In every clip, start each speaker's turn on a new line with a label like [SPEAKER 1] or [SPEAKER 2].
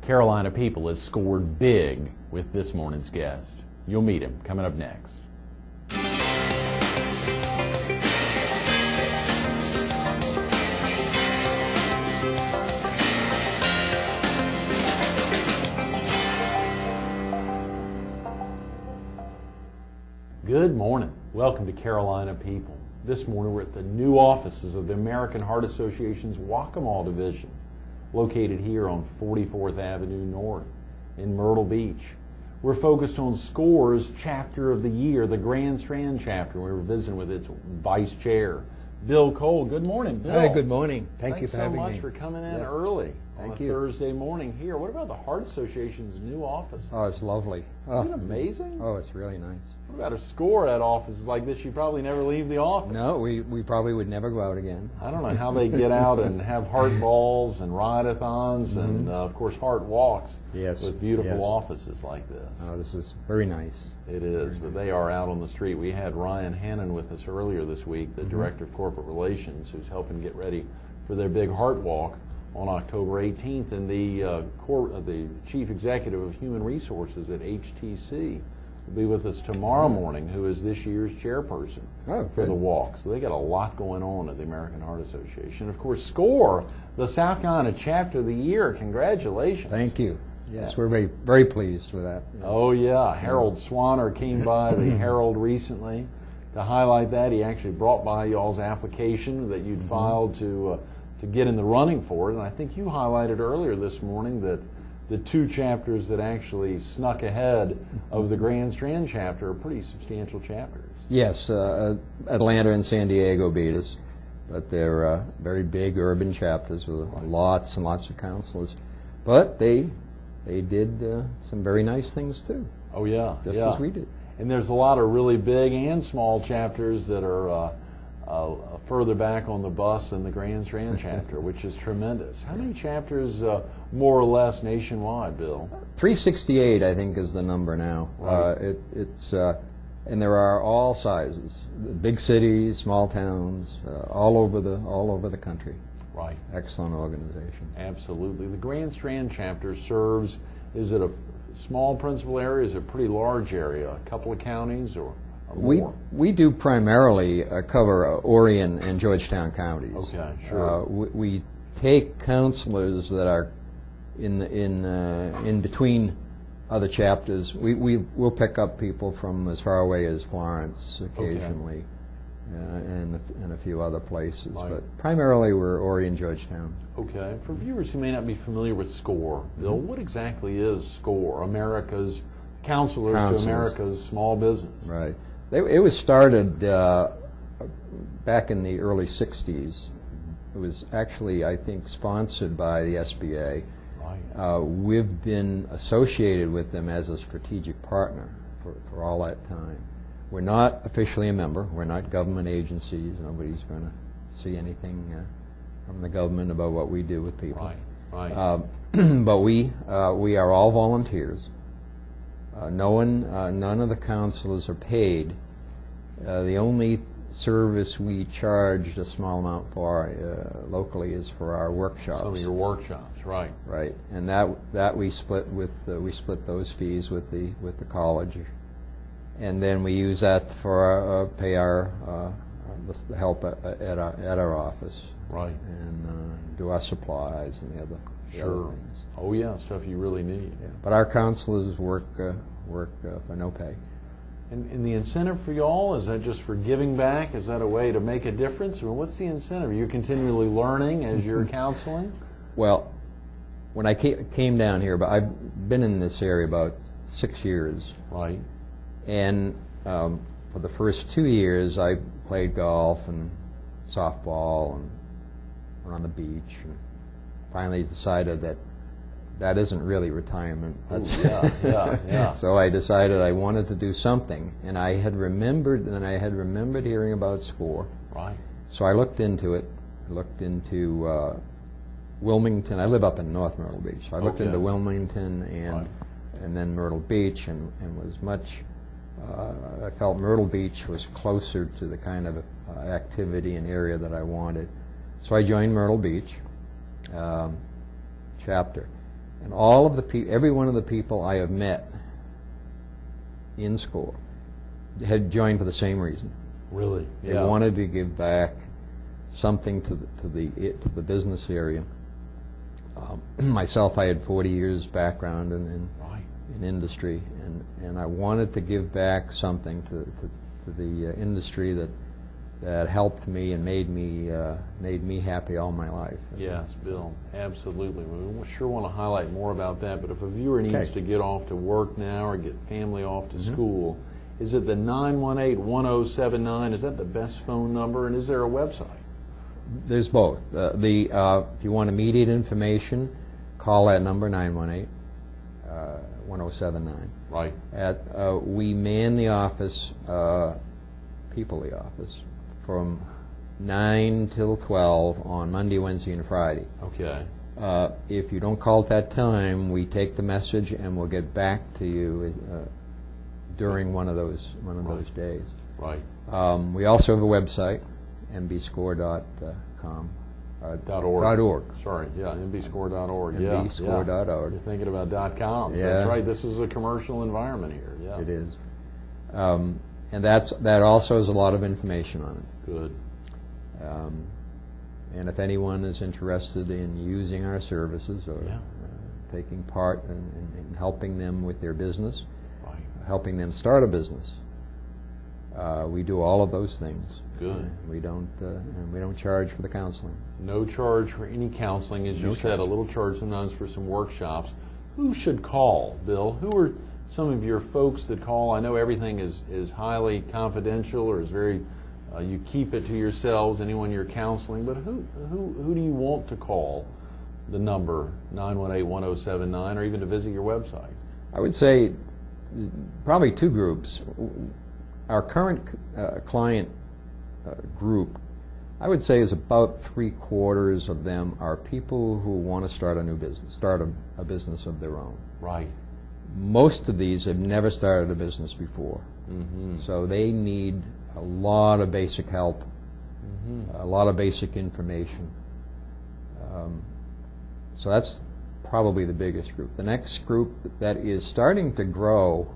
[SPEAKER 1] Carolina People has scored big with this morning's guest. You'll meet him coming up next. Good morning. Welcome to Carolina People. This morning we're at the new offices of the American Heart Association's Waccamaw Division, located here on 44th Avenue North in Myrtle Beach. We're focused on SCORE's Chapter of the Year, the Grand Strand chapter. We were visiting with its Vice Chair, Bill Cole. Good morning, Bill.
[SPEAKER 2] Hey, good morning. Thank you for having me.
[SPEAKER 1] Thanks so much for coming in early on a Thursday morning here. What about the Heart Association's new offices?
[SPEAKER 2] Oh, it's lovely.
[SPEAKER 1] Isn't it amazing?
[SPEAKER 2] Oh, it's really nice.
[SPEAKER 1] What about a SCORE at offices like this? You probably never leave the office.
[SPEAKER 2] No, we probably would never go out again.
[SPEAKER 1] I don't know how they get out and have heart balls and ride-a-thons and, of course, heart walks with beautiful offices like this.
[SPEAKER 2] Oh, this is very nice.
[SPEAKER 1] It is, but they are out on the street. We had Ryan Hannon with us earlier this week, the Director of Corporate Relations, who's helping get ready for their big heart walk on October 18th, and the Chief Executive of Human Resources at HTC will be with us tomorrow morning, who is this year's chairperson for the walk. So they got a lot going on at the American Heart Association. Of course, SCORE, the South Carolina Chapter of the Year. Congratulations.
[SPEAKER 2] Very Yes, we're very, very pleased with that. Yes.
[SPEAKER 1] Oh, yeah. Harold Swanner came by the Herald recently to highlight that. He actually brought by y'all's application that you'd filed to get in the running for it. And I think you highlighted earlier this morning that the two chapters that actually snuck ahead of the Grand Strand chapter are pretty substantial chapters.
[SPEAKER 2] Yes, Atlanta and San Diego beat us, but they're very big urban chapters with lots and lots of counselors. But they did some very nice things too.
[SPEAKER 1] Oh yeah,
[SPEAKER 2] just as we did.
[SPEAKER 1] And there's a lot of really big and small chapters that are further back on the bus than the Grand Strand chapter, which is tremendous. How many chapters, more or less, nationwide, Bill?
[SPEAKER 2] 368, I think, is the number now. Right. And there are all sizes: big cities, small towns, all over the country.
[SPEAKER 1] Right.
[SPEAKER 2] Excellent organization.
[SPEAKER 1] Absolutely. The Grand Strand chapter serves, is it a small principal area? Is it a pretty large area? A couple of counties or more?
[SPEAKER 2] We do primarily cover Orion and Georgetown counties.
[SPEAKER 1] Okay, sure.
[SPEAKER 2] We take counselors that are in between other chapters. We'll pick up people from as far away as Florence occasionally. And a few other places, but primarily we're Orion, Georgetown.
[SPEAKER 1] Okay. For viewers who may not be familiar with SCORE, Bill, what exactly is SCORE? America's Counselors to America's Small Business.
[SPEAKER 2] Right. It was started back in the early 60s. It was actually, I think, sponsored by the SBA. Right. We've been associated with them as a strategic partner for all that time. We're not officially a member. We're not government agencies. Nobody's going to see anything from the government about what we do with people.
[SPEAKER 1] Right.
[SPEAKER 2] But we are all volunteers. None of the counselors are paid. The only service we charge a small amount for locally is for our workshops.
[SPEAKER 1] Some of your workshops, right?
[SPEAKER 2] Right, and that we split those fees with the college. And then we use that for pay our the help at our office,
[SPEAKER 1] right?
[SPEAKER 2] And do our supplies and the other things.
[SPEAKER 1] Oh yeah, stuff you really need.
[SPEAKER 2] Yeah. But our counselors work for no pay.
[SPEAKER 1] And the incentive for y'all, is that just for giving back? Is that a way to make a difference? I mean, what's the incentive? Are you continually learning as you're counseling?
[SPEAKER 2] Well, when I came down here, but I've been in this area about 6 years.
[SPEAKER 1] Right.
[SPEAKER 2] And for the first 2 years, I played golf and softball and went on the beach. And finally decided that isn't really retirement. That's
[SPEAKER 1] yeah.
[SPEAKER 2] So I decided I wanted to do something, and I had remembered hearing about SCORE.
[SPEAKER 1] Right.
[SPEAKER 2] So I looked into it. I looked into Wilmington. I live up in North Myrtle Beach. So I looked into Wilmington and then Myrtle Beach, and was much. I felt Myrtle Beach was closer to the kind of activity and area that I wanted. So I joined Myrtle Beach chapter. And every one of the people I have met in SCORE had joined for the same reason.
[SPEAKER 1] Really?
[SPEAKER 2] They wanted to give back something to the business area. Myself, I had 40 years background in industry, and I wanted to give back something to the industry that helped me and made me happy all my life.
[SPEAKER 1] Yes, Bill, absolutely. We sure want to highlight more about that, but if a viewer needs to get off to work now or get family off to school, is it the 918-1079? Is that the best phone number, and is there a website? There's
[SPEAKER 2] both. If you want immediate information, call that number, 918-1079.
[SPEAKER 1] Right.
[SPEAKER 2] We man the office, the office, from 9 till 12 on Monday, Wednesday, and Friday.
[SPEAKER 1] Okay.
[SPEAKER 2] If you don't call at that time, we take the message and we'll get back to you during one of those days.
[SPEAKER 1] Right.
[SPEAKER 2] We also have a website, mbscore.com.
[SPEAKER 1] .org. Sorry, yeah, mbscore.org.
[SPEAKER 2] mbscore.org.
[SPEAKER 1] You're thinking about .com. So that's right. This is a commercial environment here. Yeah.
[SPEAKER 2] It is. And that also has a lot of information on it.
[SPEAKER 1] Good.
[SPEAKER 2] And if anyone is interested in using our services or taking part in helping them with their business, helping them start a business, we do all of those things.
[SPEAKER 1] Good.
[SPEAKER 2] We don't charge for the counseling.
[SPEAKER 1] No charge for any counseling, as you said. A little charge sometimes for some workshops. Who should call, Bill? Who are some of your folks that call? I know everything is highly confidential, or is very. You keep it to yourselves. Anyone you're counseling, but who do you want to call? The number 918-1079, or even to visit your website.
[SPEAKER 2] I would say probably two groups. Our current client group, I would say, is about 3/4 of them are people who want to start a new business, start a business of their own.
[SPEAKER 1] Right.
[SPEAKER 2] Most of these have never started a business before, so they need a lot of basic help, a lot of basic information. So that's probably the biggest group. The next group that is starting to grow,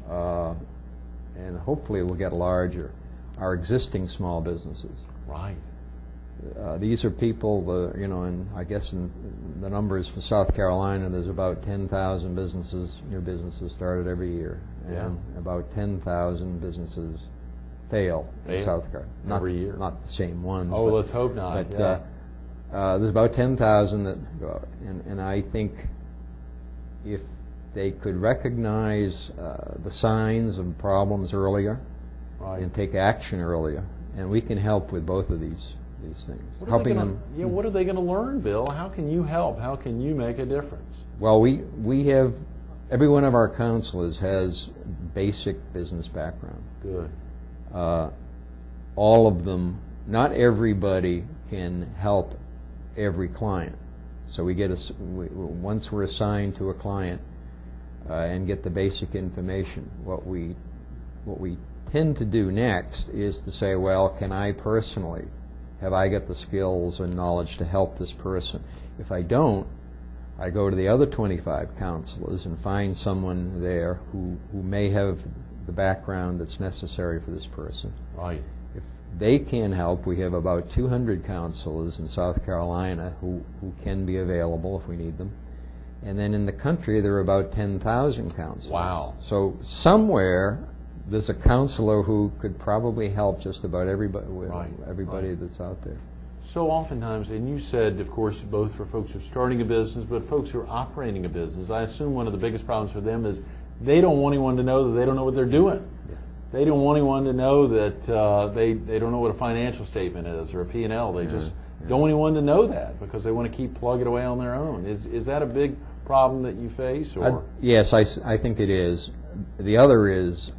[SPEAKER 2] and hopefully will get larger, are existing small businesses.
[SPEAKER 1] Right.
[SPEAKER 2] These are people, and I guess in the numbers for South Carolina, there's about 10,000 new businesses started every year, and about 10,000 businesses fail in South Carolina.
[SPEAKER 1] Every year.
[SPEAKER 2] Not the same ones.
[SPEAKER 1] Oh, let's hope not.
[SPEAKER 2] But there's about 10,000 that go out, and I think if they could recognize the signs of problems earlier, and take action earlier, and we can help with both of these things.
[SPEAKER 1] What are they going to learn, Bill? How can you help? How can you make a difference?
[SPEAKER 2] Well, we have, every one of our counselors has basic business background.
[SPEAKER 1] Good.
[SPEAKER 2] All of them, not everybody can help every client. So we get once we're assigned to a client and get the basic information, what we tend to do next is to say, well, can I personally, have I got the skills and knowledge to help this person? If I don't, I go to the other 25 counselors and find someone there who may have the background that's necessary for this person.
[SPEAKER 1] Right.
[SPEAKER 2] If they can help, we have about 200 counselors in South Carolina who can be available if we need them. And then in the country, there are about 10,000 counselors.
[SPEAKER 1] Wow.
[SPEAKER 2] So somewhere, there's a counselor who could probably help just about everybody that's out there.
[SPEAKER 1] So oftentimes, and you said, of course, both for folks who are starting a business, but folks who are operating a business, I assume one of the biggest problems for them is they don't want anyone to know that they don't know what they're doing. Yeah. They don't want anyone to know that they don't know what a financial statement is or a P&L. They just don't want anyone to know that because they want to keep plugging away on their own. Is that a big problem that you face? Or?
[SPEAKER 2] Yes, I think it is. The other is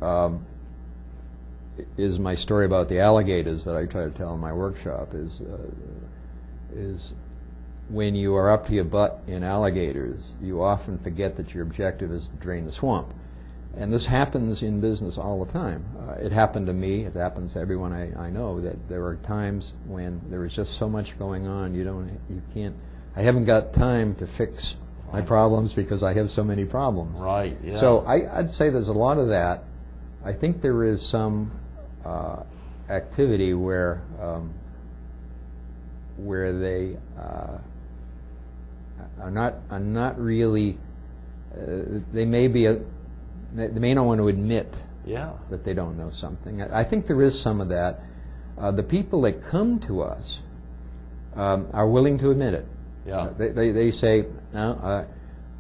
[SPEAKER 2] my story about the alligators that I try to tell in my workshop. Is when you are up to your butt in alligators, you often forget that your objective is to drain the swamp. And this happens in business all the time. It happened to me. It happens to everyone I know, that there are times when there is just so much going on. I haven't got time to fix my problems because I have so many problems.
[SPEAKER 1] Right, yeah.
[SPEAKER 2] So I'd say there's a lot of that. I think there is some activity where they are not really. They may not want to admit that they don't know something. I think there is some of that. The people that come to us are willing to admit it.
[SPEAKER 1] Yeah.
[SPEAKER 2] They say, no,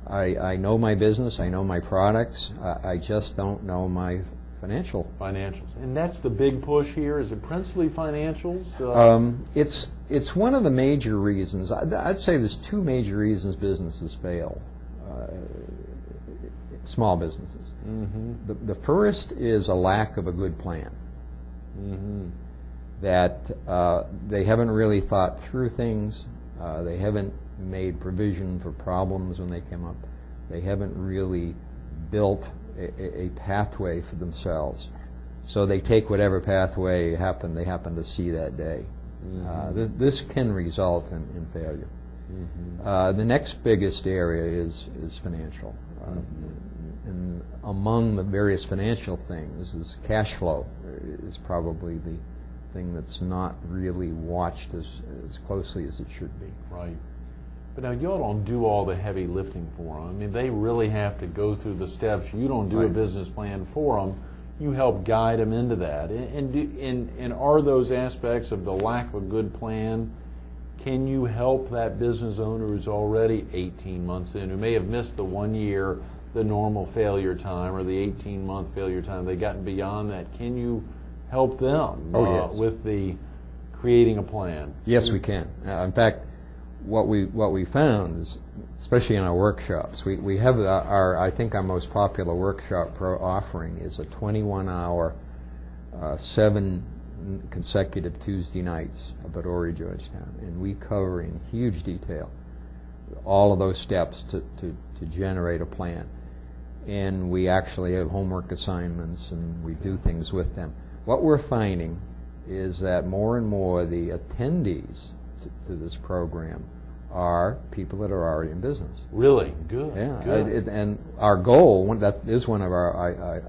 [SPEAKER 2] I know my business, I know my products, I just don't know my financials.
[SPEAKER 1] And that's the big push here. Is it principally financials?
[SPEAKER 2] It's one of the major reasons. I'd say there's two major reasons businesses fail. Small businesses. Mm-hmm. The first is a lack of a good plan. Mm-hmm. That they haven't really thought through things. They haven't made provision for problems when they come up. They haven't really built a pathway for themselves. So they take whatever pathway they happen to see that day. Mm-hmm. This can result in failure. Mm-hmm. The next biggest area is financial. And among the various financial things is cash flow is probably the thing that's not really watched as closely as it should be.
[SPEAKER 1] Right. But now y'all don't do all the heavy lifting for them. I mean, they really have to go through the steps. You don't do a business plan for them. You help guide them into that. And are those aspects of the lack of a good plan, can you help that business owner who's already 18 months in, who may have missed the 1 year, the normal failure time, or the 18-month failure time, they've gotten beyond that? Can you help them
[SPEAKER 2] yes.
[SPEAKER 1] with the creating a plan?
[SPEAKER 2] Yes, we can. In fact, what we found is, especially in our workshops, we have I think our most popular workshop offering is a 21-hour, 7 consecutive Tuesday nights up at Horry, Georgetown, and we cover in huge detail all of those steps to generate a plan. And we actually have homework assignments, and we do things with them. What we're finding is that more and more the attendees to this program are people that are already in business.
[SPEAKER 1] Really? Good.
[SPEAKER 2] Yeah.
[SPEAKER 1] Good.
[SPEAKER 2] And our goal, that is one of our,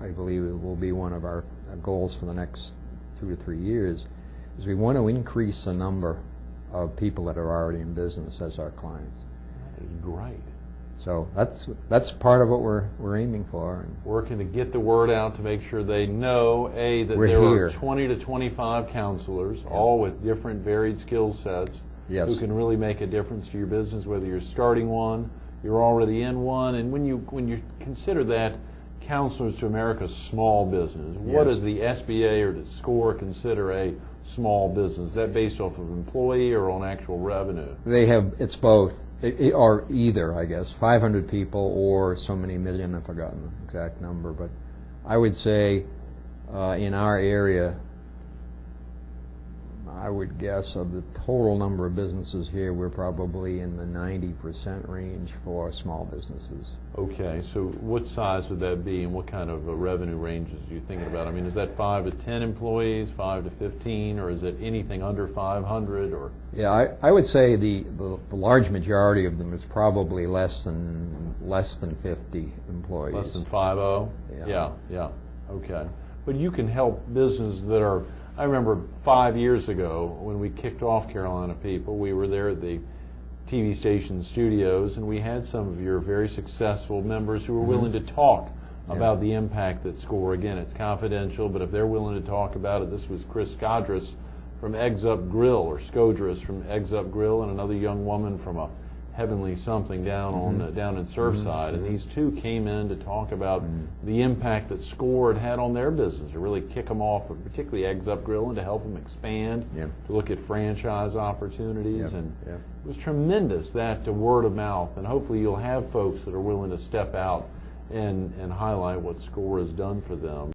[SPEAKER 2] I believe it will be one of our goals for the next 2 to 3 years, is we want to increase the number of people that are already in business as our clients.
[SPEAKER 1] That is great.
[SPEAKER 2] So that's part of what we're aiming for. And
[SPEAKER 1] working to get the word out to make sure they know, that there are 20 to 25 counselors, all with different varied skill sets, who can really make a difference to your business, whether you're starting one, you're already in one. And when you consider that Counselors to America's small business, what does the SBA or does SCORE consider a small business? Is that based off of employee or on actual revenue?
[SPEAKER 2] It's both. Or either, I guess, 500 people or so many million. I've forgotten the exact number, but I would say in our area, I would guess of the total number of businesses here, we're probably in the 90% range for small businesses. Okay,
[SPEAKER 1] so what size would that be, and what kind of revenue ranges are you thinking about? I mean, is that 5 to 10 employees, 5 to 15, or is it anything under 500? Or
[SPEAKER 2] yeah, I would say the large majority of them is probably less than 50 employees.
[SPEAKER 1] Less than 50? Yeah. Okay, but you can help businesses that are. I remember 5 years ago when we kicked off Carolina People, we were there at the TV station studios, and we had some of your very successful members who were willing to talk about the impact that SCORE, again, it's confidential, but if they're willing to talk about it, this was Chris Scodris from Eggs Up Grill, or Scodris from Eggs Up Grill, and another young woman from a Heavenly Something down in Surfside, and these two came in to talk about the impact that SCORE had on their business, to really kick them off, but particularly Eggs Up Grill, and to help them expand, to look at franchise opportunities, and it was tremendous, that word of mouth, and hopefully you'll have folks that are willing to step out and highlight what SCORE has done for them.